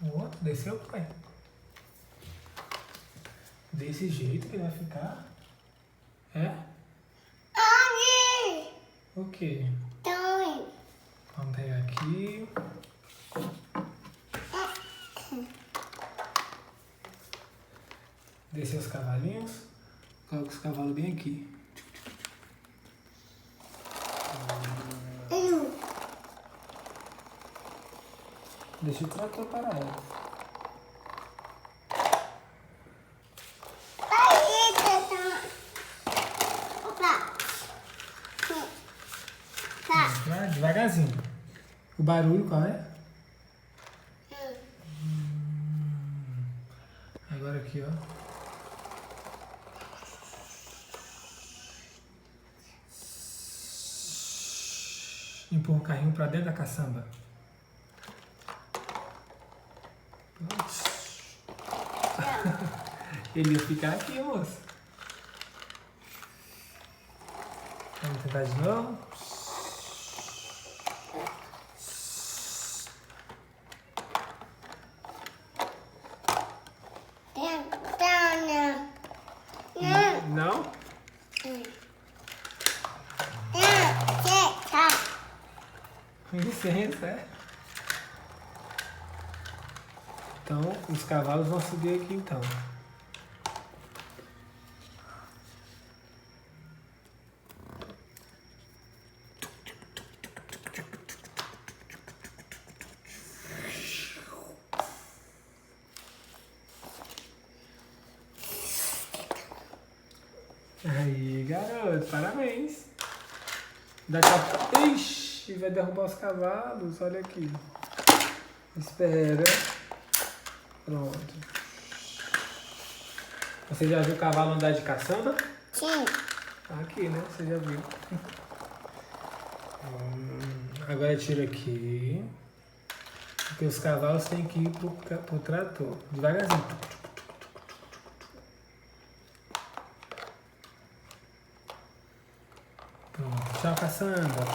O outro desceu, pai. Desse jeito que ele vai ficar. É? O quê? Vamos pegar aqui. Descer os cavalinhos. Coloca os cavalos bem aqui. Deixa o trator parar ela. Devagarzinho. O barulho qual é? Agora aqui, ó. Empurra o carrinho pra dentro da caçamba. Ele ia ficar aqui, moço. Vamos tentar de novo. Não? Licença, é? Então, os cavalos vão subir aqui então. Aí, garoto, parabéns. Daqui a pouco... Ixi, vai derrubar os cavalos, olha aqui. Espera. Pronto. Você já viu o cavalo andar de caçamba? Sim. Aqui, né? Você já viu. Agora tira aqui. Porque os cavalos têm que ir pro trator. Devagarzinho. Pronto. Tchau, caçamba.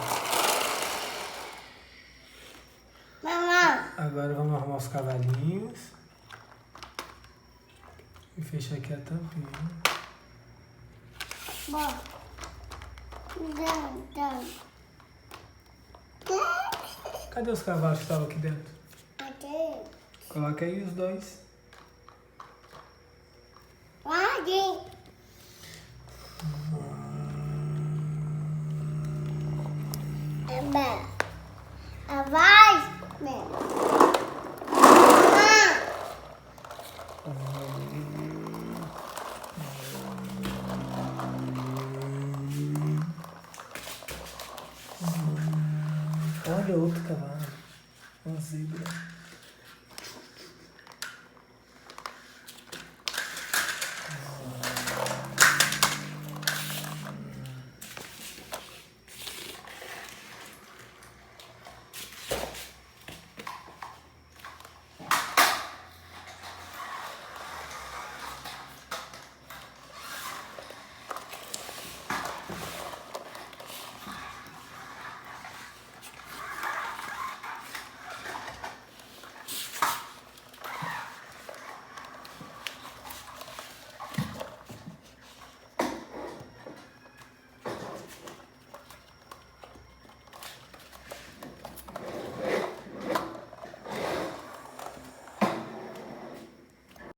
Mamãe. Agora vamos arrumar os cavalinhos. E fechar aqui a tampinha. Bom. Cadê os cavalos que estavam aqui dentro? Aqui. Coloca aí os dois. Aqui. Vai. Olha outro cavalo. Uma zebra.